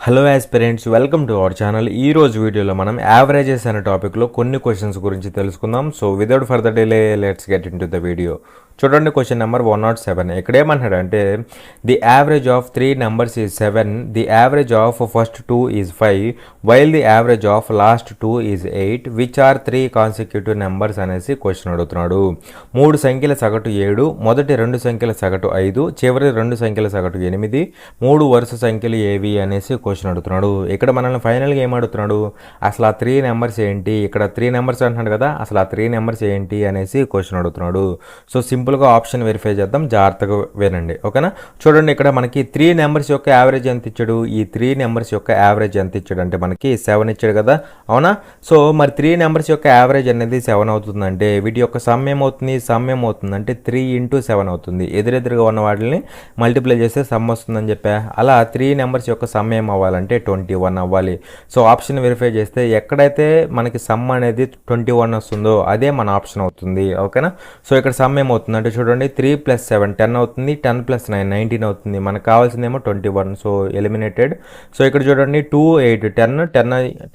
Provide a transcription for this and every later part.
Hello aspirants, welcome to our channel. ఈ రోజు వీడియోలో మనం యావరేజెస్ అనే టాపిక్లో కొన్ని క్వశ్చన్స్ గురించి తెలుసుకుందాం. So without further delay let's get into the video. చూడండి, క్వశ్చన్ నెంబర్ 107. ఇక్కడ ఏమంటాడంటే the average of 3 numbers is 7, the average of first 2 is 5, while the average of last 2 is 8, which are 3 consecutive numbers అనేసి question అడుగుతున్నాడు. 3 సంఖ్యల సగటు 7, మొదటి 2 సంఖ్యల సగటు 5, చివరి 2 సంఖ్యల సగటు 8, 3 వరుస సంఖ్యలు ఏవి అనేసి క్వశ్చన్ అడుగుతున్నాడు. ఇక్కడ మనల్ని ఫైనల్గా ఏం అడుగుతున్నాడు, అసలు ఆ 3 నెంబర్స్ ఏంటి, ఇక్కడ 3 నెంబర్స్ అంటున్నాడు కదా, అసలు ఆ 3 నెంబర్స్ ఏంటి అనేసి క్వశ్చన్ అడుగుతున్నాడు. సో సింపుల్గా ఆప్షన్ వెరిఫై చేద్దాం, జాగ్రత్తగా వినండి, ఓకేనా. చూడండి, ఇక్కడ మనకి 3 నెంబర్స్ యొక్క యావరేజ్ ఎంత ఇచ్చాడు, ఈ 3 నెంబర్స్ యొక్క యావరేజ్ ఎంత ఇచ్చాడు అంటే మనకి 7 ఇచ్చాడు కదా, అవునా. సో మరి 3 నెంబర్స్ యొక్క యావరేజ్ అనేది 7 అవుతుందంటే వీటి యొక్క సమ్ ఏమవుతుంది అంటే 3 × 7 అవుతుంది. ఎదురెదురుగా ఉన్న వాటిని మల్టిప్లై చేస్తే సమ్ వస్తుందని చెప్పా. అలా 3 నెంబర్స్ యొక్క సమ్ ఏం అవ్వాలంటే 21 అవ్వాలి. సో ఆప్షన్ వెరిఫై చేస్తే ఎక్కడైతే మనకి సమ్ అనేది 21 వస్తుందో అదే మన ఆప్షన్ అవుతుంది, ఓకేనా. సో ఇక్కడ సమ్ ఏమవుతుందంటే చూడండి, 3 + 7 10 అవుతుంది, 10 + 9 19 అవుతుంది. మనకు కావాల్సిందేమో 21, సో ఎలిమినేటెడ్. సో ఇక్కడ చూడండి 2 8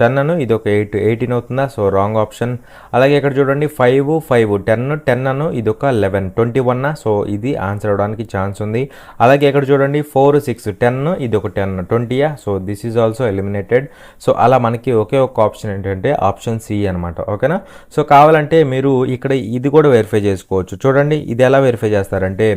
10 ఇది ఒక 8 18 అవుతుందా, సో రాంగ్ ఆప్షన్. అలాగే ఇక్కడ చూడండి 5 5 10 ఇది ఒక 11 21, సో ఇది ఆన్సర్ అవడానికి ఛాన్స్ ఉంది. అలాగే ఇక్కడ చూడండి 4 6 10 ఇది ఒక 10 20, so this is also eliminated. So అలా మనకి ఒకే ఒక ఆప్షన్ ఏంటంటే ఆప్షన్ సి అనమాట, ఓకేనా. సో కావాలంటే మీరు ఇక్కడ ఇది కూడా వెరిఫై చేసుకోవచ్చు. చూడండి, ఇది ఎలా వెరిఫై చేస్తారంటే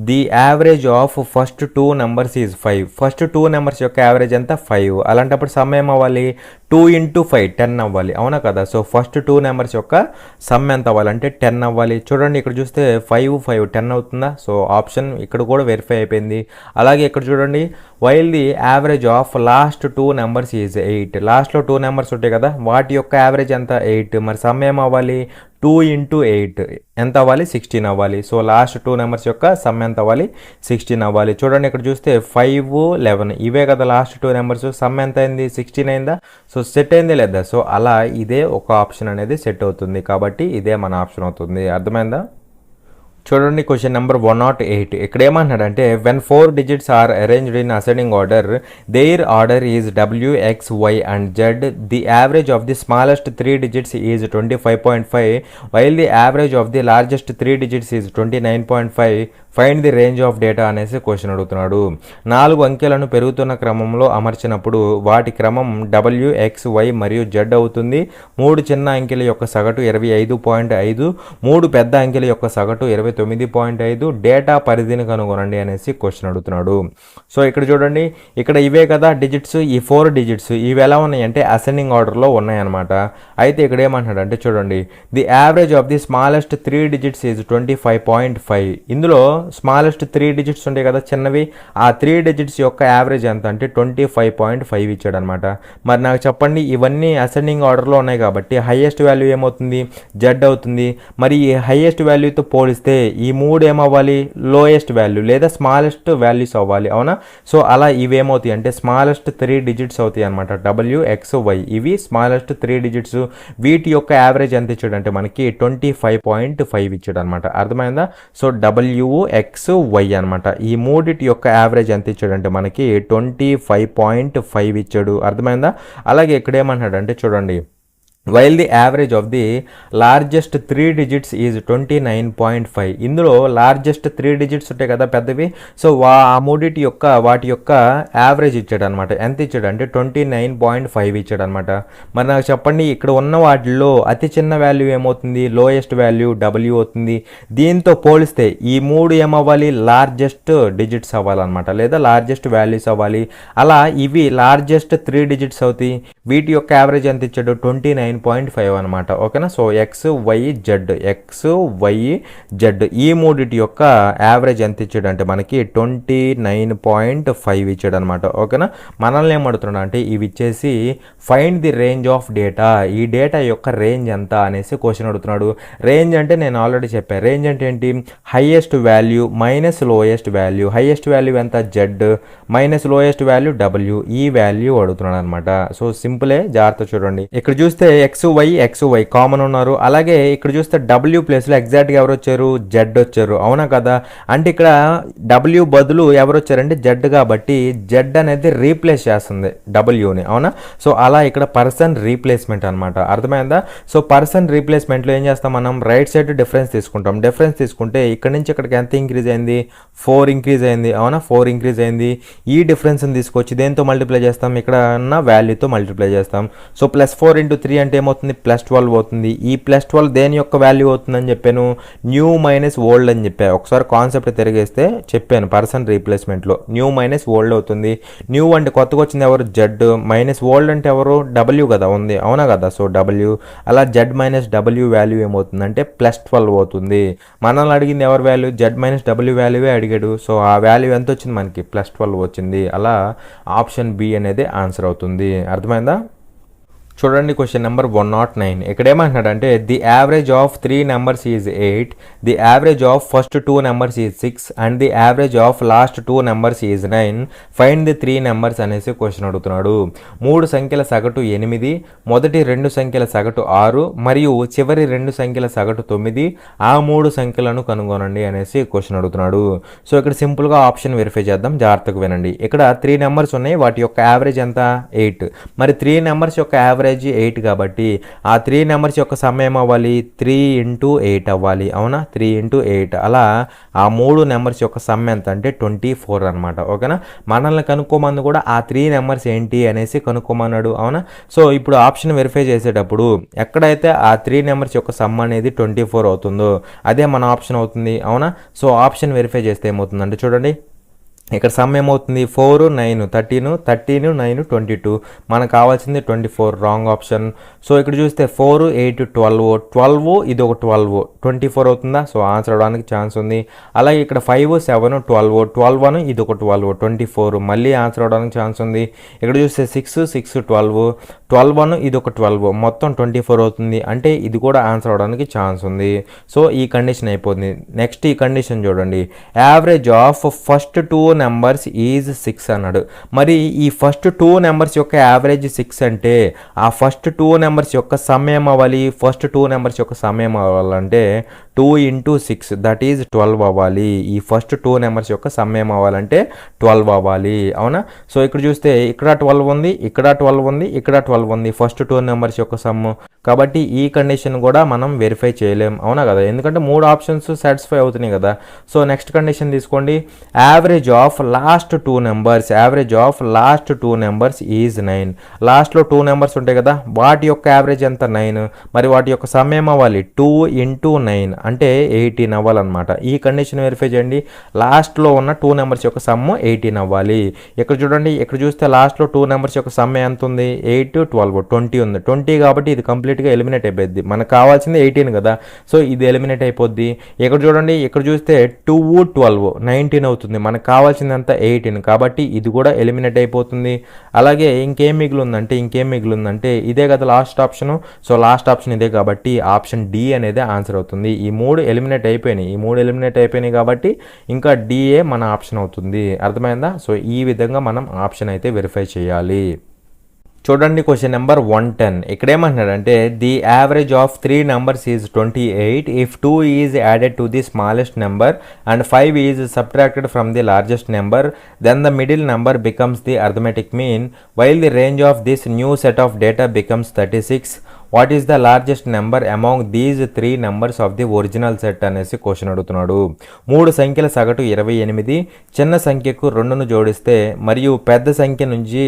the average of first 2 numbers is 5, first 2 numbers యొక్క యావరేజ్ ఎంత 5. అలాంటప్పుడు సమ్ ఏం అవ్వాలి, 2 × 5 10 అవ్వాలి, అవునా కదా. సో ఫస్ట్ 2 నెంబర్స్ యొక్క సమ్ ఎంత అవ్వాలంటే 10 అవ్వాలి. చూడండి, ఇక్కడ చూస్తే 5 5 10 అవుతుందా, సో ఆప్షన్ ఇక్కడ కూడా వెరిఫై అయిపోయింది. అలాగే ఇక్కడ చూడండి while the average of last 2 numbers is 8, లాస్ట్లో 2 నెంబర్స్ ఉంటాయి కదా, వాటి యొక్క యావరేజ్ ఎంత 8. మరి సమ్ ఏం అవ్వాలి, 2 × 8 ఎంత అవ్వాలి, 16 అవ్వాలి. సో లాస్ట్ 2 నెంబర్స్ యొక్క సమ్ ఎంత అవ్వాలి, 16 అవ్వాలి. చూడండి, ఇక్కడ చూస్తే 5 11 ఇవే కదా లాస్ట్ 2 నెంబర్స్, సమ్ ఎంత అయింది 16 అయిందా. సో సెట్ అయింది లేదా. సో అలా ఇదే ఒక ఆప్షన్ అనేది సెట్ అవుతుంది, కాబట్టి ఇదే మన ఆప్షన్ అవుతుంది, అర్థమైందా. చూడండి, క్వశ్చన్ నెంబర్ 108. ఇక్కడ ఏమంటున్నాడంటే when 4 digits are arranged in ascending order, their order is W X Y and Z, the average of the smallest 3 digits is 25.5, while the average of the largest 3 digits is 29.5, find the range of data అనేసి question అడుగుతున్నాడు. 4 అంకెలను పెరుగుతున్న క్రమంలో అమర్చినప్పుడు వాటి క్రమం W X Y మరియు Z అవుతుంది. 3 చిన్న అంకెల యొక్క సగటు 25.5, 3 పెద్ద అంకెల యొక్క సగటు 29.5, డేటా పరిధిని కనుగొనండి అనేసి క్వశ్చన్ అడుగుతున్నాడు. సో ఇక్కడ చూడండి, ఇక్కడ ఇవే కదా డిజిట్స్, ఈ 4 digits ఇవి ఎలా ఉన్నాయంటే అసెండింగ్ ఆర్డర్లో ఉన్నాయన్నమాట. అయితే ఇక్కడ ఏమంటున్నాడు అంటే చూడండి, the average of the smallest 3 digits is 25.5. ఇందులో స్మాలెస్ట్ 3 digits ఉంటాయి కదా చిన్నవి, ఆ 3 digits యొక్క యావరేజ్ ఎంత అంటే 25.5 ఇచ్చాడు అనమాట. మరి నాకు చెప్పండి, ఇవన్నీ అసెండింగ్ ఆర్డర్లో ఉన్నాయి కాబట్టి హైయెస్ట్ వాల్యూ ఏమవుతుంది, జెడ్ అవుతుంది. మరి ఈ హైయెస్ట్ వాల్యూతో పోలిస్తే ఈ 3 ఏమవ్వాలి, లోయెస్ట్ వాల్యూ లేదా స్మాలెస్ట్ వాల్యూస్ అవ్వాలి, అవునా. సో అలా ఇవేమవుతాయి అంటే స్మాలెస్ట్ 3 digits అవుతాయి అనమాట, W X Y. ఇవి స్మాలెస్ట్ 3 digits, వీటి యొక్క యావరేజ్ ఎంత ఇచ్చాడు అంటే మనకి 25.5 ఇచ్చాడు అనమాట, అర్థమైందా. సో WXY అనమాట, ఈ మూడిటి యొక్క యావరేజ్ ఎంత ఇచ్చాడంటే మనకి 25.5 ఇచ్చాడు, అర్థమైందా. అలాగే ఇక్కడ ఏమంటాడు అంటే చూడండి, while the average of the largest 3 digits is 29.5. ఇందులో లార్జెస్ట్ 3 digits ఉంటాయి కదా పెద్దవి, సో ఆ మూడిటి యొక్క వాటి యొక్క యావరేజ్ ఇచ్చాడు అనమాట. ఎంత ఇచ్చాడు అంటే 29.5 ఇచ్చాడు అనమాట. మరి నాకు చెప్పండి, ఇక్కడ ఉన్న వాటిల్లో అతి చిన్న వాల్యూ ఏమవుతుంది, లోయెస్ట్ వాల్యూ W అవుతుంది. దీంతో పోలిస్తే ఈ 3 ఏమవ్వాలి, లార్జెస్ట్ డిజిట్స్ అవ్వాలన్నమాట, లేదా లార్జెస్ట్ వాల్యూస్ అవ్వాలి. అలా ఇవి లార్జెస్ట్ 3 digits అవుతాయి. వీటి యొక్క యావరేజ్ ఎంత ఇచ్చాడు 29.5 అనమాట, ఓకేనా. సో XYZ ఈ మూడిటి యొక్క యావరేజ్ ఎంత ఇచ్చాడు అంటే మనకి 29.5 ఇచ్చాడు అనమాట, ఓకేనా. మనల్ని ఏమడుతున్నాడు అంటే ఇవి ఇచ్చేసి find the range of data, ఈ డేటా యొక్క రేంజ్ ఎంత అనేసి క్వశ్చన్ అడుగుతున్నాడు. రేంజ్ అంటే నేను ఆల్రెడీ చెప్పాను, రేంజ్ అంటే ఏంటి, highest value minus lowest value. Highest value ఎంత Z minus lowest value W, ఈ వాల్యూ అడుగుతున్నాడు అనమాట. సో సింపులే, జాగ్రత్త చూడండి. ఇక్కడ చూస్తే ఎక్స్ వై కామన్ ఉన్నారు. అలాగే ఇక్కడ చూస్తే డబ్ల్యూ ప్లేస్లో ఎగ్జాక్ట్గా ఎవరు వచ్చారు, జెడ్ వచ్చారు. అవునా కదా? అంటే ఇక్కడ డబ్ల్యూ బదులు ఎవరు వచ్చారంటే జెడ్, కాబట్టి జెడ్ అనేది రీప్లేస్ చేస్తుంది డబ్ల్యూని. అవునా? సో అలా ఇక్కడ పర్సన్ రీప్లేస్మెంట్ అనమాట. అర్థమైందా? సో పర్సన్ రీప్లేస్మెంట్లో ఏం చేస్తాం మనం, రైట్ సైడ్ డిఫరెన్స్ తీసుకుంటాం. డిఫరెన్స్ తీసుకుంటే ఇక్కడ నుంచి ఇక్కడికి ఎంత ఇంక్రీజ్ అయింది, 4 ఇంక్రీజ్ అయింది. అవునా? 4 ఇంక్రీజ్ అయింది. ఈ డిఫరెన్స్ని తీసుకొచ్చి దేంతో మల్టిప్లై చేస్తాం, ఇక్కడ ఉన్న వాల్యూతో మల్టిప్లై చేస్తాం. సో +4 × 3 అంటే ఏమవుతుంది, +12 అవుతుంది. ఈ +12 దేని యొక్క వాల్యూ అవుతుందని చెప్పాను, న్యూ మైనస్ ఓల్డ్ అని చెప్పాను. ఒకసారి కాన్సెప్ట్ తిరిగేస్తే చెప్పాను, పర్సన్ రీప్లేస్మెంట్లో న్యూ మైనస్ ఓల్డ్ అవుతుంది. న్యూ అంటే కొత్తగా వచ్చింది ఎవరు, జెడ్, మైనస్ ఓల్డ్ అంటే ఎవరు, డబ్ల్యూ కదా ఉంది. అవునా కదా? సో డబ్ల్యూ, అలా జెడ్ మైనస్ డబ్ల్యూ వాల్యూ ఏమవుతుందంటే +12 అవుతుంది. మనల్ని అడిగింది ఎవరి వాల్యూ, జెడ్ మైనస్ డబ్ల్యూ వాల్యూవే అడిగాడు. సో ఆ వాల్యూ ఎంత వచ్చింది మనకి, +12 వచ్చింది. అలా ఆప్షన్ బి అనేది ఆన్సర్ అవుతుంది. అర్థమైందా? చూడండి క్వశ్చన్ నెంబర్ 109. ఇక్కడ ఏమంటున్నాడంటే the average of 3 numbers is 8, the average of first 2 numbers is 6 and the average of last 2 numbers is 9. Find the 3 numbers అనేసి క్వశ్చన్ అడుగుతున్నాడు. 3 సంఖ్యల సగటు 8, మొదటి 2 సంఖ్యల సగటు 6 మరియు చివరి 2 సంఖ్యల సగటు 9. ఆ 3 సంఖ్యలను కనుగొనండి అనేసి క్వశ్చన్ అడుగుతున్నాడు. సో ఇక్కడ సింపుల్గా ఆప్షన్ వెరిఫై చేద్దాం, జాగ్రత్తగా వినండి. ఇక్కడ 3 నెంబర్స్ ఉన్నాయి, వాటి యొక్క యావరేజ్ ఎంత, 8. మరి 3 నెంబర్స్ యొక్క యావరేజ్ 8 కాబట్టి ఆ 3 నెంబర్స్ యొక్క సమ్ ఏమవ్వాలి, 3 × 8 అవ్వాలి. అవునా? 3 × 8. అలా ఆ 3 నెంబర్స్ యొక్క సమ్ ఎంత అంటే 24 అనమాట. ఓకేనా? మనల్ని కనుక్కోమని కూడా ఆ 3 నెంబర్స్ ఏంటి అనేసి కనుక్కోమన్నాడు. అవునా? సో ఇప్పుడు ఆప్షన్ వెరిఫై చేసేటప్పుడు ఎక్కడైతే ఆ 3 నెంబర్స్ యొక్క సమ్ అనేది 24 అవుతుందో అదే మన ఆప్షన్ అవుతుంది. అవునా? సో ఆప్షన్ వెరిఫై చేస్తే ఏమవుతుందంటే చూడండి, ఇక్కడ సమ్ ఏమవుతుంది, 4, 9, 13, 9, 22. మనకు కావాల్సింది 24, రాంగ్ ఆప్షన్. సో ఇక్కడ చూస్తే 4, 8, 12, ఇది ఒక 12, 24 అవుతుందా? సో ఆన్సర్ అవడానికి ఛాన్స్ ఉంది. అలాగే ఇక్కడ 5, 7, 12, ఇది ఒక 12, 24, మళ్ళీ ఆన్సర్ అవడానికి ఛాన్స్ ఉంది. ఇక్కడ చూస్తే 6, 12, ఇది ఒక 12, మొత్తం 24 అవుతుంది. అంటే ఇది కూడా ఆన్సర్ అవడానికి ఛాన్స్ ఉంది. సో ఈ కండిషన్ అయిపోతుంది. నెక్స్ట్ ఈ కండిషన్ చూడండి, average of first 2 numbers is 6 అన్నాడు. మరి ఈ ఫస్ట్ 2 నెంబర్స్ యొక్క యావరేజ్ 6 అంటే ఆ ఫస్ట్ 2 నెంబర్స్ యొక్క సమ్ ఏమవ్వాలి, ఫస్ట్ 2 నెంబర్స్ యొక్క సమ్ ఏమవ్వాలంటే 2 × 6 దట్ ఈజ్ 12 అవ్వాలి. ఈ ఫస్ట్ 2 నెంబర్స్ యొక్క సమ్ ఏమవ్వాలంటే 12 అవ్వాలి. అవునా? సో ఇక్కడ చూస్తే ఇక్కడ 12 ఉంది, ఇక్కడ 12 ఉంది, ఇక్కడ 12 ఉంది, ఫస్ట్ 2 నెంబర్స్ యొక్క సమ్. కాబట్టి ఈ కండిషన్ కూడా మనం వెరిఫై చేయలేం. అవునా కదా? ఎందుకంటే 3 ఆప్షన్స్ సాటిస్ఫై అవుతున్నాయి కదా. సో నెక్స్ట్ కండిషన్ తీసుకోండి, average of last 2 numbers, average of last 2 numbers is 9. లాస్ట్లో 2 నెంబర్స్ ఉంటాయి కదా, వాటి యొక్క యావరేజ్ ఎంత, 9. మరి వాటి యొక్క సమ్ ఏమవ్వాలి, 2 × 9 అంటే 18 అవ్వాలన్నమాట. ఈ కండిషన్ వెరిఫై చేయండి. లాస్ట్లో ఉన్న 2 నెంబర్స్ యొక్క సమ్ 18 అవ్వాలి. ఇక్కడ చూడండి, ఇక్కడ చూస్తే లాస్ట్లో 2 నెంబర్స్ యొక్క సమ్ ఎంత ఉంది, 8, 12, 20 ఉంది. 20 కాబట్టి ఇది కంప్లీట్గా ఎలిమినేట్ అయిపోద్ది. మనకు కావాల్సింది 18 కదా, సో ఇది ఎలిమినేట్ అయిపోద్ది. ఇక్కడ చూడండి, ఇక్కడ చూస్తే 2, 12, 19 అవుతుంది. మనకు కావాల్సింది అంతా 18 కాబట్టి ఇది కూడా ఎలిమినేట్ అయిపోతుంది. అలాగే ఇంకేం మిగిలిందంటే ఇదే కదా last option. So last option ఇదే కాబట్టి ఆప్షన్ డి అనేది ఆన్సర్ అవుతుంది. ఈ 3 ఎలిమినేట్ అయిపోయినాయి కాబట్టి ఇంకా డిఏ మన ఆప్షన్ అవుతుంది. అర్థమైందా? సో ఈ విధంగా మనం ఆప్షన్ అయితే వెరిఫై చేయాలి. చూడండి క్వశ్చన్ నెంబర్ 110. ఇక్కడ ఏమంటున్నాడంటే the average of 3 numbers is 28 if 2 is added to the smallest number and 5 is subtracted from the largest number then the middle number becomes the arithmetic mean while the range of this new set of data becomes 36. What is the largest number among these 3 numbers of the original set అనేసి question అడుగుతున్నాడు. 3 సంఖ్యల సగటు 28, చిన్న సంఖ్యకు 2ను జోడిస్తే మరియు పెద్ద సంఖ్య నుంచి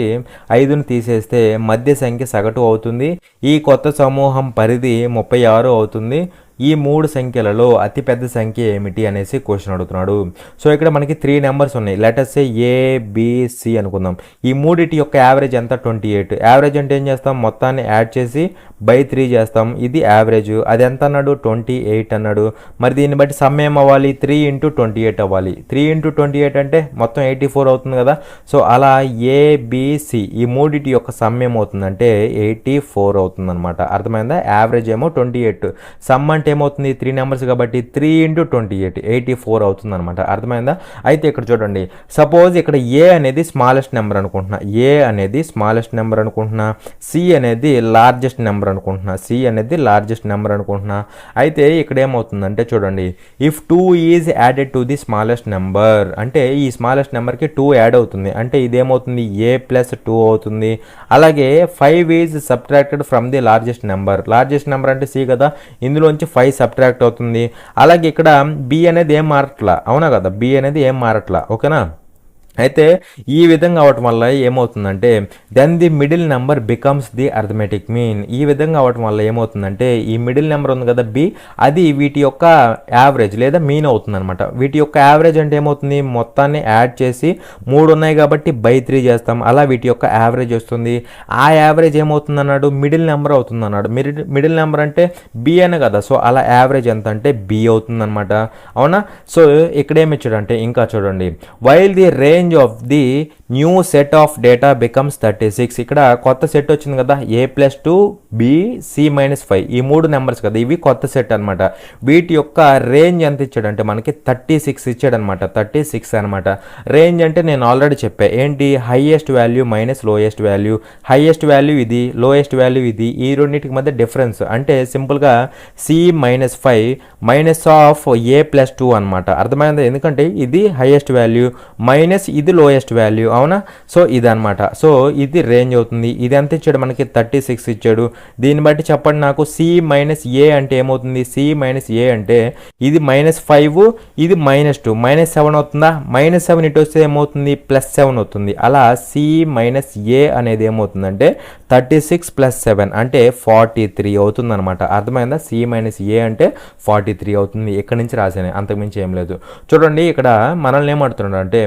5ను తీసేస్తే మధ్య సంఖ్య సగటు అవుతుంది. ఈ కొత్త సమూహం పరిధి 36 అవుతుంది. ఈ 3 సంఖ్యలలో అతిపెద్ద సంఖ్య ఏమిటి అనేసి క్వశ్చన్ అడుగుతున్నాడు. సో ఇక్కడ మనకి 3 నెంబర్స్ ఉన్నాయి. లెటర్స్ ఏబిసి అనుకుందాం. ఈ మూడిటి యొక్క యావరేజ్ ఎంత, 28. యావరేజ్ అంటే ఏం చేస్తాం, మొత్తాన్ని యాడ్ చేసి /3 చేస్తాం. ఇది యావరేజ్. అది ఎంత అన్నాడు, 28 అన్నాడు. మరి దీన్ని బట్టి సమ్ ఏమవ్వాలి, 3 × 28 అవ్వాలి. 3 × 28 అంటే మొత్తం 84 అవుతుంది కదా. సో అలా ఏబిసి ఈ మూడిటి యొక్క సమ్ ఏమవుతుందంటే 84 అవుతుంది అనమాట. అర్థమైందా? యావరేజ్ ఏమో 28, సమ్ అంటే ఏమవుతుంది, 3 నెంబర్స్ కాబట్టి 3 × 28 84 అవుతుంది అనమాట. అర్థమైందా? అయితే ఇక్కడ చూడండి, సపోజ్ ఇక్కడ ఏ అనేది స్మాలెస్ట్ నెంబర్ అనుకుంటున్నా, సి అనేది లార్జెస్ట్ నెంబర్ అనుకుంటున్నా, సి అనేది లార్జెస్ట్ నెంబర్ అనుకుంటున్నా. అయితే ఇక్కడ ఏమవుతుందంటే చూడండి, if 2 is added to the smallest number, అంటే ఈ స్మాలెస్ట్ నెంబర్కి 2 యాడ్ అవుతుంది, అంటే ఇదేమవుతుంది a ప్లస్ 2 అవుతుంది. అలాగే 5 is subtracted from the largest number అంటే సి కదా, ఇందులోంచి 5 సబ్ట్రాక్ట్ అవుతుంది. అలాగే ఇక్కడ బి అనేది ఏం మారట్లా, అవునా కదా, బి అనేది ఏం మారట్లా, ఓకేనా. అయితే ఈ విధంగా అవటం వల్ల ఏమవుతుందంటే then the middle number becomes the arithmetic mean. ఈ విధంగా అవటం వల్ల ఏమవుతుందంటే ఈ మిడిల్ నెంబర్ ఉంది కదా బి, అది వీటి యొక్క యావరేజ్ లేదా మీన్ అవుతుంది అనమాట. వీటి యొక్క యావరేజ్ అంటే ఏమవుతుంది, మొత్తాన్ని యాడ్ చేసి 3 ఉన్నాయి కాబట్టి బై 3 చేస్తాం, అలా వీటి యొక్క యావరేజ్ వస్తుంది. ఆ యావరేజ్ ఏమవుతుంది అన్నాడు, మిడిల్ నెంబర్ అవుతుంది అన్నాడు. మిడిల్ నెంబర్ అంటే బి అనే కదా, సో అలా యావరేజ్ ఎంత అంటే బి అవుతుంది అనమాట, అవునా. సో ఇక్కడ ఏమి ఇచ్చాడంటే ఇంకా చూడండి, while the range of the new set of data becomes 36. ఇక్కడ కొత్త సెట్ వచ్చింది కదా, a plus 2 b c minus 5, ఈ 3 నెంబర్స్ కదా, ఇవి కొత్త సెట్ అనమాట. వీటి యొక్క రేంజ్ ఎంత ఇచ్చాడంటే మనకి 36 ఇచ్చాడనమాట, 36 అనమాట. రేంజ్ అంటే నేను ఆల్రెడీ చెప్పా, ఏంటి, highest value minus lowest value, highest value ఇది, లోయెస్ట్ వాల్యూ ఇది, ఈ రెండింటికి మధ్య డిఫరెన్స్. అంటే సింపుల్గా c minus 5 minus of a plus 2 అనమాట, అర్థమైంది. ఎందుకంటే ఇది హైయెస్ట్ వాల్యూ మైనస్ ఇది లోయెస్ట్ వాల్యూ, అవునా. సో ఇది అనమాట, సో ఇది రేంజ్ అవుతుంది. ఇది ఎంత ఇచ్చాడు మనకి 36 ఇచ్చాడు. దీన్ని బట్టి చెప్పండి నాకు, సి మైనస్ ఏ అంటే ఏమవుతుంది, సి మైనస్ ఏ అంటే ఇది -5, ఇది -2, -7 అవుతుందా, -7 ఇటు వస్తే ఏమవుతుంది, +7 అవుతుంది. అలా సి మైనస్ ఏ అనేది ఏమవుతుందంటే 36 + 7 అంటే 43 అవుతుంది అనమాట, అర్థమైందా. సి మైనస్ ఏ అంటే 43 అవుతుంది. ఇక్కడ నుంచి రాసాను, అంతకుమించి ఏం లేదు. చూడండి ఇక్కడ మనల్ని ఏమంటున్నాడు అంటే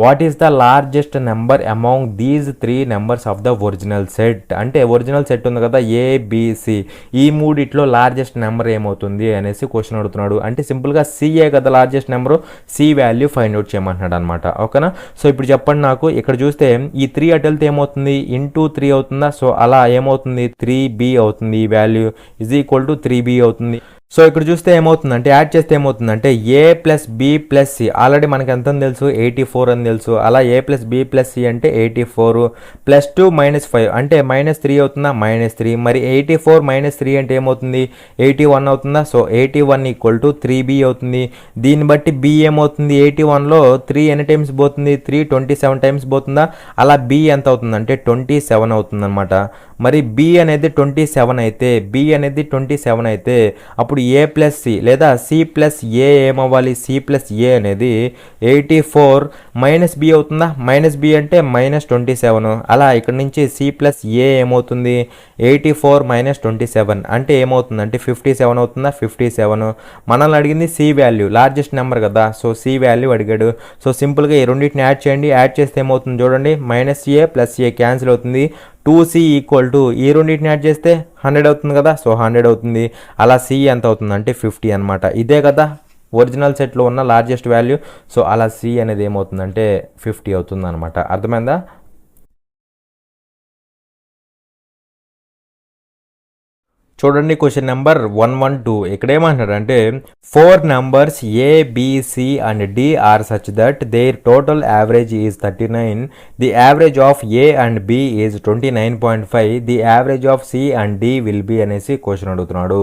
what is the largest number among these 3 numbers of the original set. అంటే ఒరిజినల్ సెట్ ఉంది కదా ఏబిసి, ఈ మూడిట్లో లార్జెస్ట్ నెంబర్ ఏమవుతుంది అనేసి క్వశ్చన్ అడుగుతున్నాడు. అంటే సింపుల్గా సిఏ కదా largest number, C value find out చేయమంటున్నాడు అనమాట, ఓకేనా. సో ఇప్పుడు చెప్పండి నాకు, ఇక్కడ చూస్తే ఈ 3 అటు వెళ్తే ఏమవుతుంది, ఇంటూ 3 అవుతుందా, సో అలా ఏమవుతుంది 3b అవుతుంది, ఈ value is equal to 3b అవుతుంది. సో ఇక్కడ చూస్తే ఏమవుతుందంటే యాడ్ చేస్తే ఏమవుతుందంటే a plus b plus c, already మనకి ఎంత తెలుసు 84 అని తెలుసు. అలా a plus b plus c అంటే 84 ప్లస్ 2 -5 అంటే -3 అవుతుందా, -3. మరి 84 -3 అంటే ఏమవుతుంది 81 అవుతుందా, సో 81 ఈక్వల్ టు 3b అవుతుంది. దీన్ని బట్టి b ఏమవుతుంది, 81లో 3 ఎన్ని టైమ్స్ పోతుంది, 3 27 టైమ్స్ పోతుందా, అలా b ఎంత అవుతుందంటే 27 అవుతుంది అనమాట. మరి b అనేది 27 అయితే అప్పుడు a ప్లస్ సి లేదా c ప్లస్ ఏ ఏమవ్వాలి, c ప్లస్ ఏ అనేది 84 మైనస్ b అవుతుందా, -b అంటే -27. అలా ఇక్కడ నుంచి c ప్లస్ ఏ ఏమవుతుంది 84 - 27 అంటే ఏమవుతుందంటే 57 అవుతుందా, 57. మనల్ని అడిగింది c వాల్యూ, లార్జెస్ట్ నెంబర్ కదా, సో c వాల్యూ అడిగాడు. సో సింపుల్గా ఈ రెండింటిని యాడ్ చేయండి, యాడ్ చేస్తే ఏమవుతుంది చూడండి, -a ప్లస్ a క్యాన్సిల్ అవుతుంది. 2c ఈక్వల్ టు ఈ రెండింటిని యాడ్ చేస్తే 100 అవుతుంది కదా, సో 100 అవుతుంది. అలా c ఎంత అవుతుంది అంటే 50 అనమాట. ఇదే కదా ఒరిజినల్ సెట్లో ఉన్న లార్జెస్ట్ వాల్యూ, సో అలా c అనేది ఏమవుతుందంటే 50 అవుతుంది అనమాట, అర్థమైందా. చూడండి క్వశ్చన్ నెంబర్ 112. ఇక్కడ ఏమంటారంటే 4 numbers a b c and d are such that their total average is 39. The average of a and b is 29.5. The average of c and d will be అనేసి question అడుగుతున్నాడు.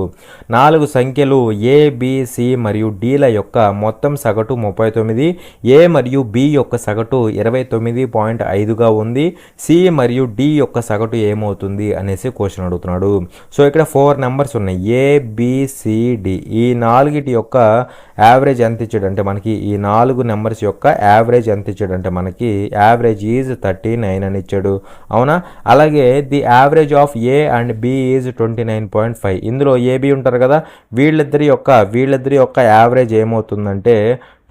4 సంఖ్యలు ఏ b C మరియు డిల యొక్క మొత్తం సగటు 39, ఏ మరియు B యొక్క సగటు 29.5గా ఉంది. సి మరియు డి యొక్క సగటు ఏమవుతుంది అనేసి క్వశ్చన్ అడుగుతున్నాడు. సో ఇక్కడ 4 నెంబర్స్ ఉన్నాయి, ఏ బి సి డి. ఈ 4టి యొక్క యావరేజ్ ఎంత ఇచ్చాడంటే మనకి, ఈ 4 నెంబర్స్ యొక్క యావరేజ్ ఎంత ఇచ్చాడంటే మనకి యావరేజ్ ఈజ్ 39 అని ఇచ్చాడు, అవునా. అలాగే the average of a and b is 29.5. ఇందులో ఏబి ఉంటారు కదా, వీళ్ళిద్దరి యొక్క యావరేజ్ ఏమవుతుందంటే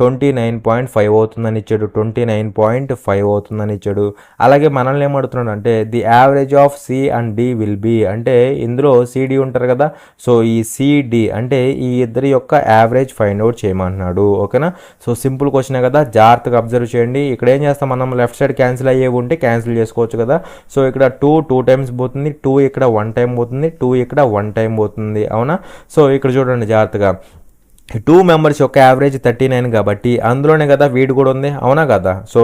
29.5 అవుతుందని ఇచ్చాడు, 29.5 అవుతుందని ఇచ్చాడు. అలాగే మనల్ని ఏమడుతున్నాడు అంటే the average of c and d will be, అంటే ఇందులో సిడి ఉంటారు కదా, సో ఈ సిడి అంటే ఈ ఇద్దరి యొక్క యావరేజ్ ఫైండ్ అవుట్ చేయమంటున్నాడు, ఓకేనా. సో సింపుల్ క్వశ్చనే కదా, జాగ్రత్తగా అబ్జర్వ్ చేయండి. ఇక్కడ ఏం చేస్తాం మనం, లెఫ్ట్ సైడ్ క్యాన్సిల్ అయ్యేవి ఉంటే క్యాన్సిల్ చేసుకోవచ్చు కదా. సో ఇక్కడ 2 టైమ్స్ పోతుంది, 2 ఇక్కడ 1 టైం పోతుంది, 2 ఇక్కడ 1 టైం పోతుంది, అవునా. సో ఇక్కడ చూడండి జాగ్రత్తగా, 2 మెంబర్స్ యొక్క యావరేజ్ 39 కాబట్టి అందులోనే కదా వీడు కూడా ఉంది, అవునా కదా. సో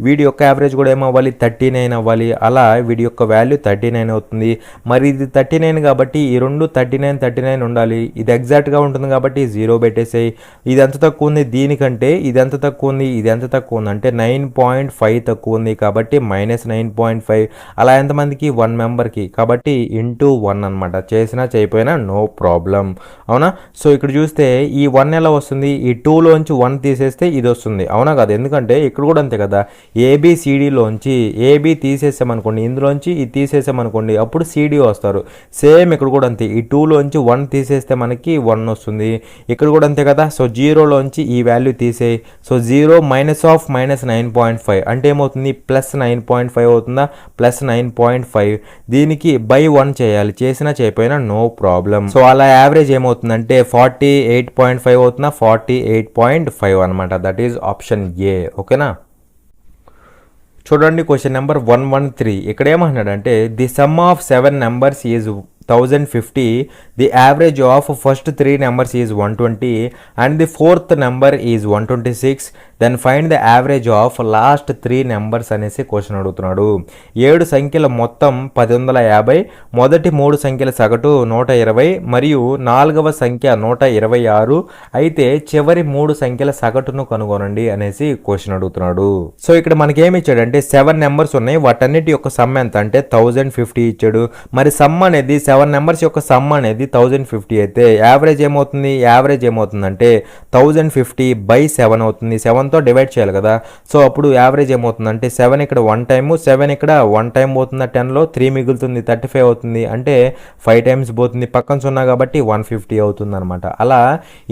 వీడి యొక్క యావరేజ్ కూడా ఏమవ్వాలి 39 అవ్వాలి. అలా వీడి యొక్క వాల్యూ 39 అవుతుంది. మరి ఇది 39 కాబట్టి ఈ రెండు 39 ఉండాలి. ఇది ఎగ్జాక్ట్గా ఉంటుంది కాబట్టి 0 పెట్టేసాయి. ఇది ఎంత తక్కువ ఉంది దీనికంటే, ఇది ఎంత తక్కువ ఉంది, ఇది ఎంత తక్కువ ఉంది అంటే 9.5 తక్కువ ఉంది కాబట్టి -9.5. అలా ఎంతమందికి 1 మెంబర్కి కాబట్టి ఇంటూ 1 అనమాట. చేసినా చేయకపోయినా నో ప్రాబ్లం, అవునా. సో ఇక్కడ చూస్తే ఈ 1 ఎలా వస్తుంది, ఈ 2లోంచి 1 తీసేస్తే ఇది వస్తుంది, అవునా కదా. ఎందుకంటే ఇక్కడ కూడా అంతే కదా, ఏబిసిడిలోంచి ఏబి తీసేసామనుకోండి, ఇందులోంచి ఇది తీసేసామనుకోండి, అప్పుడు సిడి వస్తారు. సేమ్ ఇక్కడ కూడా అంతే, ఈ 2లోంచి 1 తీసేస్తే మనకి 1 వస్తుంది. ఇక్కడ కూడా అంతే కదా. సో 0లోంచి ఈ వాల్యూ తీసేయి. సో 0 -9.5 అంటే ఏమవుతుంది +9.5 అవుతుందా, +9.5. దీనికి బై 1 చేయాలి, చేసినా చేయకపోయినా నో ప్రాబ్లం. సో అలా యావరేజ్ ఏమవుతుందంటే 48.5 అవుతుందా, 48.5 అనమాట. దట్ ఈజ్ ఆప్షన్ ఏ, ఓకేనా. చూడండి క్వశ్చన్ నెంబర్ 113. ఇక్కడ ఏమంటున్నాడంటే the some of 7 numbers is 1050, the average of first 3 numbers is 120 and the fourth number is 126, then find the average of last 3 numbers అనేసి question అడుగుతున్నాడు. 7 సంఖ్యల మొత్తం 1050, మొదటి 3 సంఖ్యల సగటు 120 మరియు 4వ సంఖ్య 126, అయితే చివరి 3 సంఖ్యల సగటును కనుగొనండి అనేసి క్వశ్చన్ అడుగుతున్నాడు. సో ఇక్కడ మనకి ఏమి ఇచ్చాడంటే 7 నెంబర్స్ ఉన్నాయి, వాటన్నిటి యొక్క సమ్ ఎంత అంటే 1050 ఇచ్చాడు. మరి సమ్ అనేది 7 నెంబర్స్ యొక్క సమ్ అనేది 1050 అయితే యావరేజ్ ఏమవుతుందంటే 1050/7 అవుతుంది. 7తో డివైడ్ చేయాలి కదా. సో అప్పుడు యావరేజ్ ఏమవుతుందంటే 7 ఇక్కడ 1 టైము, 7 ఇక్కడ 1 టైం పోతుంది, 10లో 3 మిగులుతుంది, 35 అవుతుంది. అంటే 5 టైమ్స్ పోతుంది, పక్కన సున్నా కాబట్టి 150 అవుతుంది అనమాట. అలా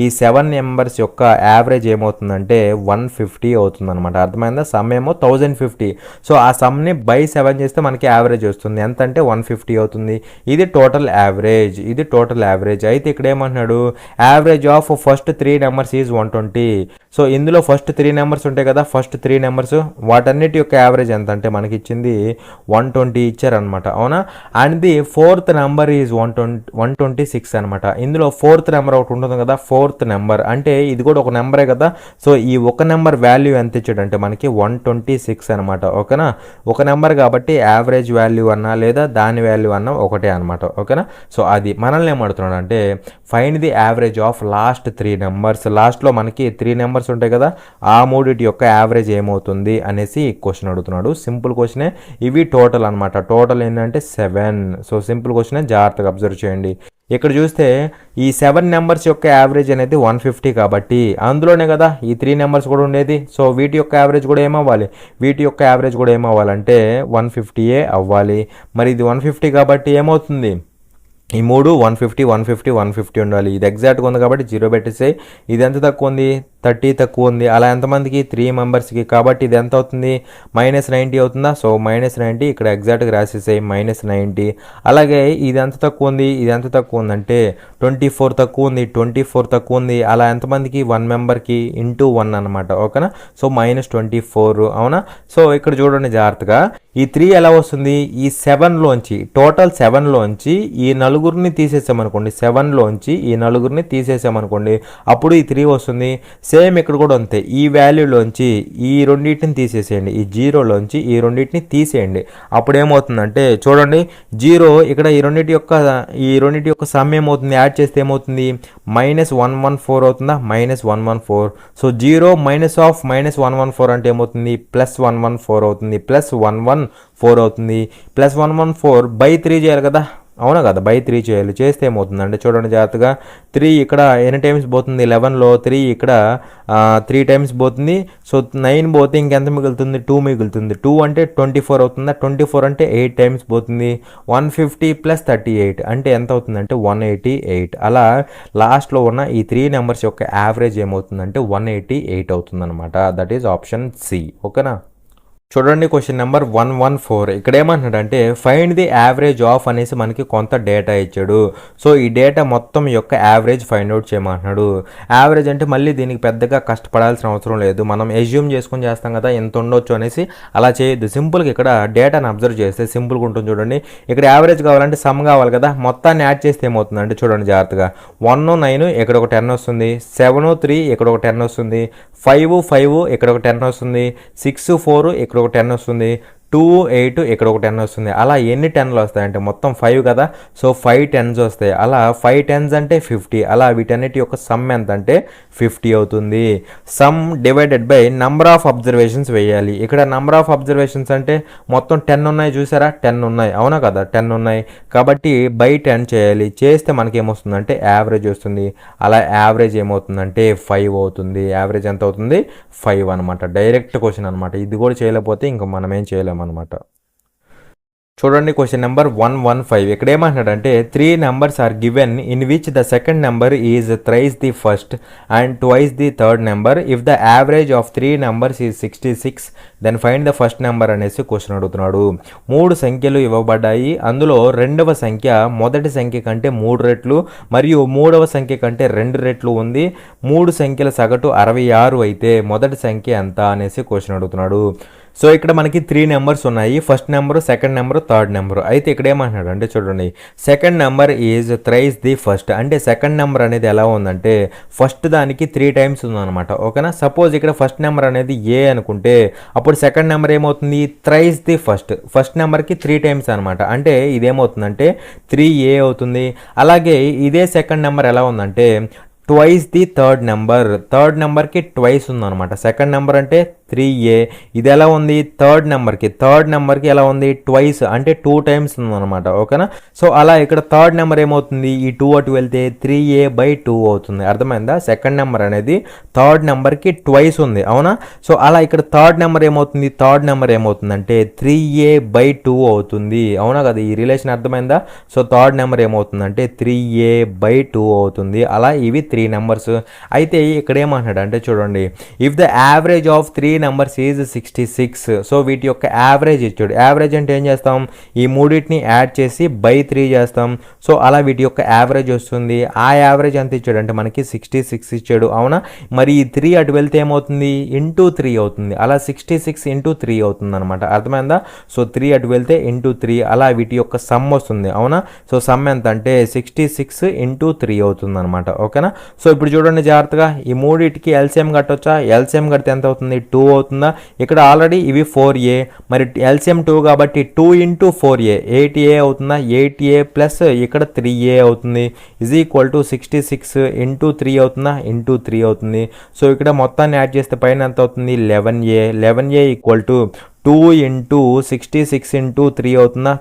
ఈ 7 నెంబర్స్ యొక్క యావరేజ్ ఏమవుతుందంటే 150 అవుతుంది అనమాట. అర్థమైందా. సమ్ ఏమో 1050. సో ఆ సమ్ని /7 చేస్తే మనకి యావరేజ్ వస్తుంది. ఎంత అంటే 150 అవుతుంది. ఇది టోటల్ యావరేజ్. అయితే ఇక్కడ ఏమంటున్నాడు average of first 3 numbers is 120. So ఇందులో ఫస్ట్ 3 నెంబర్స్ ఉంటాయి కదా, ఫస్ట్ 3 నెంబర్స్ వాటన్నిటి యొక్క యావరేజ్ ఎంత అంటే మనకి ఇచ్చింది 120 ఇచ్చారనమాట, అవునా. And the fourth number is 126 అనమాట. ఇందులో ఫోర్త్ నెంబర్ ఒకటి ఉంటుంది కదా, ఫోర్త్ నెంబర్ అంటే ఇది కూడా ఒక నెంబరే కదా. సో ఈ ఒక నెంబర్ వాల్యూ ఎంత ఇచ్చాడంటే మనకి 126 అనమాట, ఓకేనా. ఒక నెంబర్ కాబట్టి యావరేజ్ వాల్యూ అన్నా లేదా దాని వాల్యూ అన్నా ఒకటే అనమాట, ఓకేనా. సో అది మనల్ని ఏమడుతున్నాడు అంటే find the average of last 3 numbers. లాస్ట్లో మనకి 3 నెంబర్స్ ఉంటాయి కదా, ఆ మూడిటి యొక్క యావరేజ్ ఏమవుతుంది అనేసి క్వశ్చన్ అడుగుతున్నాడు. సింపుల్ క్వశ్చనే. ఇవి టోటల్ అనమాట. టోటల్ ఏంటంటే 7. సో సింపుల్ క్వశ్చనే, జాగ్రత్తగా అబ్జర్వ్ చేయండి. ఇక్కడ చూస్తే ఈ 7 నెంబర్స్ యొక్క యావరేజ్ అనేది 150 కాబట్టి అందులోనే కదా ఈ 3 నెంబర్స్ కూడా ఉండేది. సో వీటి యొక్క యావరేజ్ కూడా ఏమవ్వాలంటే 150 అవ్వాలి. మరి ఇది 150 కాబట్టి ఏమవుతుంది, ఈ 3 150 ఉండాలి. ఇది ఎగ్జాక్ట్గా ఉంది కాబట్టి 0 పెట్టేసాయి. ఇది ఎంత తక్కువ ఉంది, 30 తక్కువ ఉంది. అలా ఎంతమందికి 3 మెంబర్స్కి కాబట్టి ఇది ఎంత అవుతుంది -90 అవుతుందా. సో -90 ఇక్కడ ఎగ్జాక్ట్గా రాసేసాయి -90. అలాగే ఇది ఎంత తక్కువ ఉంది, ఇది ఎంత తక్కువ ఉందంటే 24 తక్కువ ఉంది. అలా ఎంతమందికి 1 మెంబర్కి ఇంటూ 1 అనమాట, ఓకేనా. సో -24, అవునా. సో ఇక్కడ చూడండి జాగ్రత్తగా, ఈ 3 ఎలా వస్తుంది, ఈ 7లోంచి టోటల్ 7లోంచి ఈ నలుగురిని తీసేసామనుకోండి, 7లోంచి ఈ నలుగురిని తీసేసామనుకోండి, అప్పుడు ఈ 3 వస్తుంది. సేమ్ ఇక్కడ కూడా అంతే, ఈ వాల్యూలోంచి ఈ రెండింటిని తీసేసేయండి, ఈ 0లోంచి ఈ రెండింటిని తీసేయండి. అప్పుడు ఏమవుతుందంటే చూడండి 0 ఇక్కడ ఈ రెండింటి యొక్క సమ్ ఏమవుతుంది, యాడ్ చేస్తే ఏమవుతుంది -114 అవుతుందా, -114. సో 0 -114 అంటే ఏమవుతుంది +114 అవుతుంది, +114 అవుతుంది. +114/3 చేయాలి కదా, అవునా కదా, /3 చేయాలి. చేస్తే ఏమవుతుందంటే చూడండి జాగ్రత్తగా, 3 ఇక్కడ ఎన్ని టైమ్స్ పోతుంది, 11లో 3 ఇక్కడ 3 టైమ్స్ పోతుంది. సో 9 పోతే ఇంకెంత మిగులుతుంది, 2 మిగులుతుంది. 2 అంటే 24 అవుతుందా, 24 అంటే 8 టైమ్స్ పోతుంది. 150 + 38 అంటే ఎంత అవుతుందంటే 188. అలా లాస్ట్లో ఉన్న ఈ 3 నెంబర్స్ యొక్క యావరేజ్ ఏమవుతుందంటే 188 అవుతుందన్నమాట. దట్ ఈజ్ ఆప్షన్ సి, ఓకేనా. చూడండి క్వశ్చన్ నెంబర్ 114. ఇక్కడ ఏమంటున్నాడంటే ఫైండ్ ది యావరేజ్ ఆఫ్ అనేసి మనకి కొంత డేటా ఇచ్చాడు. సో ఈ డేటా మొత్తం యొక్క యావరేజ్ ఫైండ్ అవుట్ చేయమంటున్నాడు. యావరేజ్ అంటే మళ్ళీ దీనికి పెద్దగా కష్టపడాల్సిన అవసరం లేదు, మనం ఎజ్యూమ్ చేసుకొని చేస్తాం కదా ఎంత ఉండొచ్చు అనేసి. అలా చేయొద్దు, సింపుల్గా ఇక్కడ డేటాను అబ్జర్వ్ చేస్తే సింపుల్గా ఉంటుంది. చూడండి ఇక్కడ యావరేజ్ కావాలంటే సమ్ కావాలి కదా, మొత్తాన్ని యాడ్ చేస్తే ఏమవుతుందంటే చూడండి జాగ్రత్తగా, 1 9 ఇక్కడ ఒక 10 వస్తుంది, 7 3 ఇక్కడ ఒక 10 వస్తుంది, 5 5 ఇక్కడ ఒక 10 వస్తుంది, 6 4 ఇక్కడ ఇక్కడ ఒక 10 వస్తుంది, 2 8 ఇక్కడ ఒక 10 వస్తుంది. అలా ఎన్ని 10లు వస్తాయంటే మొత్తం 5 కదా, సో 5 10s వస్తాయి. అలా 5 10s అంటే 50. అలా వీటన్నిటి యొక్క సమ్ ఎంత అంటే 50 అవుతుంది. Some divided by number of observations వేయాలి. ఇక్కడ నంబర్ ఆఫ్ అబ్జర్వేషన్స్ అంటే మొత్తం 10 ఉన్నాయి చూసారా, 10 ఉన్నాయి అవునా కదా, 10 ఉన్నాయి కాబట్టి బై 10 చేయాలి. చేస్తే మనకి ఏమొస్తుందంటే యావరేజ్ వస్తుంది. అలా యావరేజ్ ఏమవుతుందంటే 5 అవుతుంది. యావరేజ్ ఎంత అవుతుంది 5 అనమాట. డైరెక్ట్ క్వశ్చన్ అనమాట. ఇది కూడా చేయలేకపోతే ఇంకా మనం ఏం చేయలేము అనమాట. చూడండి క్వశ్చన్ నెంబర్ 115. ఇక్కడ ఏమంటున్నాడంటే 3 numbers are given in which the second number is thrice the first and twice the third number. If the average of 3 numbers is 66 then find the first number అనేసి క్వశ్చన్ అడుగుతున్నాడు. 3 సంఖ్యలు ఇవ్వబడ్డాయి. అందులో రెండవ సంఖ్య మొదటి సంఖ్య కంటే 3 రెట్లు మరియు మూడవ సంఖ్య కంటే 2 రెట్లు ఉంది. 3 సంఖ్యల సగటు 66 అయితే మొదటి సంఖ్య ఎంత అనేసి క్వశ్చన్ అడుగుతున్నాడు. సో ఇక్కడ మనకి 3 numbers ఉన్నాయి. First number, second number, third number. అయితే ఇక్కడ ఏమంటున్నాడు అంటే చూడండి, second number is thrice the first. అంటే సెకండ్ నెంబర్ అనేది ఎలా ఉందంటే ఫస్ట్ దానికి 3 times ఉందన్నమాట. ఓకేనా, సపోజ్ ఇక్కడ ఫస్ట్ నెంబర్ అనేది ఏ అనుకుంటే అప్పుడు సెకండ్ నెంబర్ ఏమవుతుంది థ్రైస్ ది ఫస్ట్. ఫస్ట్ నెంబర్కి 3 times అనమాట. అంటే ఇదేమవుతుందంటే 3a అవుతుంది. అలాగే ఇదే సెకండ్ నెంబర్ ఎలా ఉందంటే twice the third number. Third నెంబర్కి ట్వైస్ ఉందన్నమాట. సెకండ్ నెంబర్ అంటే 3a. ఇది ఎలా ఉంది థర్డ్ నెంబర్కి ఎలా ఉంది ట్వైస్ అంటే 2 times ఉందన్నమాట. ఓకేనా, సో అలా ఇక్కడ థర్డ్ నెంబర్ ఏమవుతుంది ఈ 2 అటు వెళ్తే 3a/2 అవుతుంది. అర్థమైందా, సెకండ్ నెంబర్ అనేది థర్డ్ నెంబర్కి ట్వైస్ ఉంది అవునా. సో అలా ఇక్కడ థర్డ్ నెంబర్ ఏమవుతుందంటే 3a/2 అవుతుంది అవునా కదా. ఈ రిలేషన్ అర్థమైందా. సో థర్డ్ నెంబర్ ఏమవుతుందంటే 3a/2 అవుతుంది. అలా ఇవి 3 numbers. అయితే ఇక్కడ ఏమంటున్నాడు అంటే చూడండి, if the average of 3 numbers is 66. So వీటి యొక్క యావరేజ్ ఇచ్చాడు. యావరేజ్ అంటే ఏం చేస్తాం, ఈ మూడింటిని యాడ్ చేసి బై 3 చేస్తాం. సో అలా వీటి యొక్క యావరేజ్ వస్తుంది. ఆ యావరేజ్ ఎంత ఇచ్చాడు అంటే మనకి 66 ఇచ్చాడు అవునా. మరి ఈ 3 అటు వెళ్తే ఏమవుతుంది ఇంటూ 3 అవుతుంది. అలా 66 × 3 అవుతుంది అనమాట. అర్థమైందా. సో 3 అటు వెళ్తే ఇంటూ 3 అలా వీటి యొక్క సమ్ వస్తుంది అవునా. సో సమ్ ఎంత అంటే 66 × 3 అవుతుంది అనమాట. ఓకేనా, సో ఇప్పుడు చూడండి జాగ్రత్తగా, ఈ మూడింటికి ఎల్సిఎం కట్టొచ్చా. ఎల్సిఎం కడితే ఎంత అవుతుంది 2 అవుతుందా. ఇక్కడ ఆల్రెడీ ఇవి 4a, మరి ఎల్సిఎం 2 కాబట్టి 2 × 4a 8a అవుతుందా. 8a ప్లస్ ఇక్కడ 3a అవుతుంది ఈజ్ ఈక్వల్ టు 66 × 3 అవుతుందా, ఇంటూ 3 అవుతుంది. సో ఇక్కడ మొత్తాన్ని యాడ్ చేస్తే పైన ఎంత అవుతుంది 11a. 11a ఈక్వల్ టు 2 × 66 × 3 అవుతుందా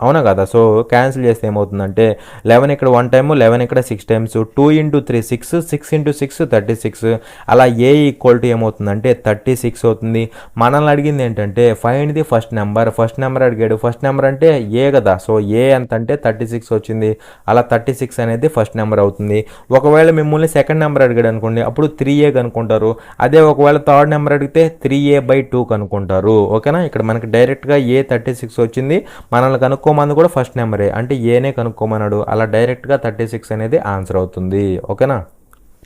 అవునా కదా. సో క్యాన్సిల్ చేస్తే ఏమవుతుందంటే 11 ఇక్కడ 1 time, 11 ఇక్కడ 6 times, 2 × 3 6, 6 × 6 36. అలా a ఈక్వల్ టు ఏమవుతుందంటే 36 అవుతుంది. మనల్ని అడిగింది ఏంటంటే find the first number. First number అడిగాడు. ఫస్ట్ నెంబర్ అంటే ఏ కదా. సో ఏ ఎంత అంటే 36 వచ్చింది. అలా 36 అనేది ఫస్ట్ నెంబర్ అవుతుంది. ఒకవేళ మిమ్మల్ని సెకండ్ నెంబర్ అడిగాడు అనుకోండి అప్పుడు 3a కనుక్కుంటారు. అదే ఒకవేళ థర్డ్ నెంబర్ అడిగితే 3a/2 కనుక్కుంటారు. ఓకేనా, ఇక్కడ మనకి డైరెక్ట్గా a 36 వచ్చింది. మనల్ని కనుక్కోమని కూడా ఫస్ట్ నెంబరే అంటే ఏనే కనుక్కోమన్నాడు. అలా డైరెక్ట్గా 36 అనేది ఆన్సర్ అవుతుంది. ఓకేనా,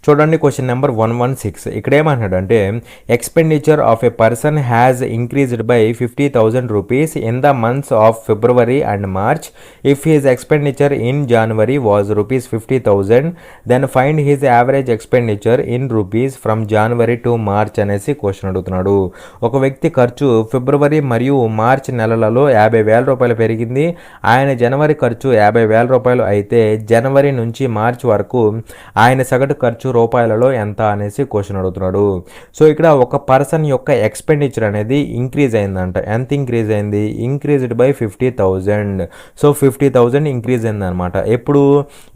చూడండి క్వశ్చన్ నెంబర్ 116. ఇక్కడ ఏమంటాడు అంటే expenditure of a person has increased by 50,000 rupees in the months of February and March. If his expenditure in January was ₹50,000 then find his average expenditure in rupees from January to March అనేసి question అడుగుతున్నాడు. ఒక వ్యక్తి ఖర్చు ఫిబ్రవరి మరియు March నెలలలో 50,000 రూపాయలు పెరిగింది. ఆయన జనవరి ఖర్చు 50,000 రూపాయలు అయితే జనవరి నుంచి మార్చ్ వరకు ఆయన సగటు ఖర్చు రూపాయలలో ఎంత అనేసి క్వశ్చన్ అడుగుతున్నాడు. సో ఇక్కడ ఒక పర్సన్ యొక్క ఎక్స్పెండిచర్ అనేది ఇంక్రీజ్ అయిందంట. ఎంత ఇంక్రీజ్ అయింది, ఇంక్రీజ్డ్ బై 50,000. సో 50,000 ఇంక్రీజ్ అయింది అనమాట. ఎప్పుడు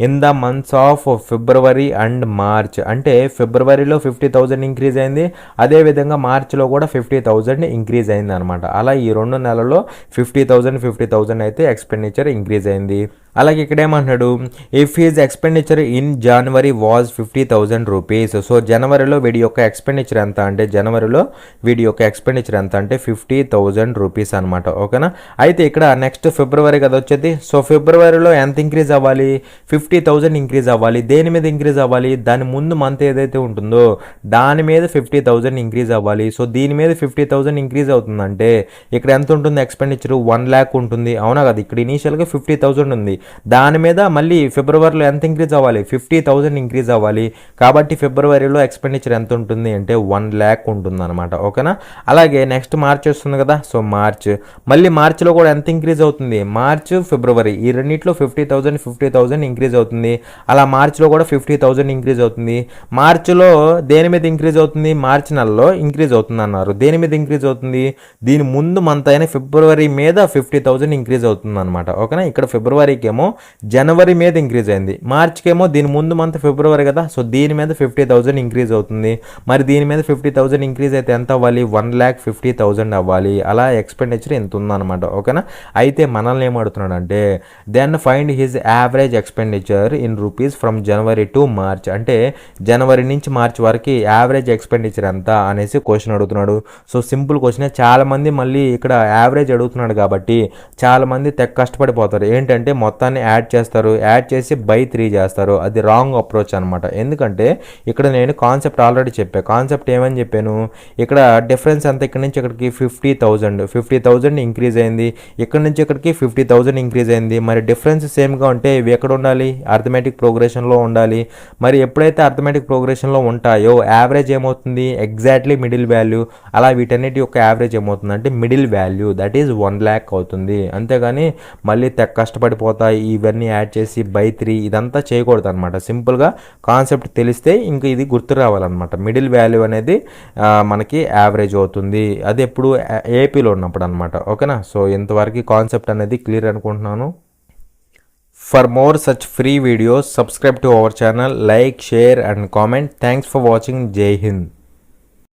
in the months of February and March. అంటే ఫిబ్రవరిలో 50,000 ఇంక్రీజ్ అయింది, అదేవిధంగా మార్చ్లో కూడా 50,000 ఇంక్రీజ్ అయింది అనమాట. అలా ఈ 2 నెలల్లో 50,000 అయితే ఎక్స్పెండిచర్ ఇంక్రీజ్ అయింది. అలాగే ఇక్కడ ఏమంటున్నాడు if his expenditure in January was 50,000 rupees. So జనవరిలో వీడి యొక్క ఎక్స్పెండిచర్ ఎంత అంటే 50,000 rupees అనమాట. ఓకేనా, అయితే ఇక్కడ నెక్స్ట్ ఫిబ్రవరి కదా వచ్చేది. సో ఫిబ్రవరిలో ఎంత ఇంక్రీజ్ అవ్వాలి 50,000 ఇంక్రీజ్ అవ్వాలి. దేని మీద ఇంక్రీజ్ అవ్వాలి, దాని ముందు మంత్ ఏదైతే ఉంటుందో దాని మీద 50,000 ఇంక్రీజ్ అవ్వాలి. సో దీని మీద 50,000 ఇంక్రీజ్ అవుతుందంటే ఇక్కడ ఎంత ఉంటుంది ఎక్స్పెండిచర్ 1 lakh ఉంటుంది అవునా కదా. ఇక్కడ ఇనీషియల్గా 50,000 ఉంది. దాని మీద మళ్ళీ ఫిబ్రవరిలో ఎంత ఇంక్రీజ్ అవ్వాలి, 50,000 ఇంక్రీజ్ అవ్వాలి. కాబట్టి ఫిబ్రవరిలో ఎక్స్పెండిచర్ ఎంత ఉంటుంది అంటే 1 lakh ఉంటుంది అనమాట. ఓకేనా. అలాగే నెక్స్ట్ మార్చ్ వస్తుంది కదా, సో మళ్ళీ మార్చిలో కూడా ఎంత ఇంక్రీజ్ అవుతుంది, మార్చ్ ఫిబ్రవరి ఈ రెండింటిలో 50,000 ఇంక్రీజ్ అవుతుంది. అలా మార్చిలో కూడా 50,000 ఇంక్రీజ్ అవుతుంది. మార్చిలో దేని మీద ఇంక్రీజ్ అవుతుంది, మార్చి నెలలో ఇంక్రీజ్ అవుతుంది అన్నారు. దేని మీద ఇంక్రీజ్ అవుతుంది, దీని ముందు మంత్ అయిన ఫిబ్రవరి మీద 50,000 ఇంక్రీజ్ అవుతుంది అనమాట. ఓకేనా. ఇక్కడ ఫిబ్రవరికి ఏమో జనవరి మీద ఇంక్రీజ్ అయింది, మార్చికి ఏమో దీని ముందు మంత్ ఫిబ్రవరి కదా, సో దీని మీద 50,000 ఇంక్రీజ్ అవుతుంది. మరి దీని మీద 50,000 ఇంక్రీజ్ అయితే ఎంత అవ్వాలి, 1,50,000 అవ్వాలి. అలా ఎక్స్పెండిచర్ ఎంత ఉందన్నమాట. ఓకేనా. అయితే మనల్ని ఏమడుతున్నాడు అంటే then find his average expenditure in rupees from January to March, అంటే జనవరి నుంచి మార్చ్ వరకు యావరేజ్ ఎక్స్పెండిచర్ ఎంత అనేసి క్వశ్చన్ అడుగుతున్నాడు. So simple question. చాలామంది మళ్ళీ ఇక్కడ యావరేజ్ అడుగుతున్నాడు కాబట్టి చాలామంది కష్టపడిపోతారు. ఏంటంటే మొత్తాన్ని యాడ్ చేస్తారు, యాడ్ చేసి బై 3 చేస్తారు. అది రాంగ్ అప్రోచ్ అనమాట. ఎందుకంటే ఇక్కడ నేను కాన్సెప్ట్ ఆల్రెడీ చెప్పాను. కాన్సెప్ట్ ఏమని చెప్పాను, ఇక్కడ డిఫరెన్స్ అంతా ఇక్కడ నుంచి ఇక్కడికి 50,000 ఇంక్రీజ్ అయింది, ఇక్కడ నుంచి ఇక్కడికి 50,000 ఇంక్రీజ్ అయింది. మరి డిఫరెన్స్ సేమ్గా ఉంటే ఇవి ఎక్కడ ఉండాలి, అర్థమెటిక్ ప్రోగ్రెషన్లో ఉండాలి. మరి ఎప్పుడైతే అర్థమెటిక్ ప్రోగ్రెషన్లో ఉంటాయో యావరేజ్ ఏమవుతుంది, ఎగ్జాక్ట్లీ మిడిల్ వాల్యూ. అలా వీటన్నిటి యొక్క యావరేజ్ ఏమవుతుందంటే middle value, that is 1 lakh అవుతుంది. అంతేగాని మళ్ళీ కష్టపడిపోతాయి ఇవన్నీ యాడ్ చేసి బై 3 ఇదంతా చేయకూడదు అనమాట. సింపుల్గా కాన్సెప్ట్ తెలిస్తే ఇంక ఇది గుర్తు రావాలన్నమాట. మిడిల్ వాల్యూ అనేది మనకి యావరేజ్ అవుతుంది. అది ఎప్పుడు ఏపీలో ఉన్నప్పుడు అనమాట. ఓకేనా. సో ఇంతవరకు కాన్సెప్ట్ అనేది క్లియర్ అనుకుంటున్నాను. For more such free videos, subscribe to our channel, like, share and comment. Thanks for watching. Jai Hind.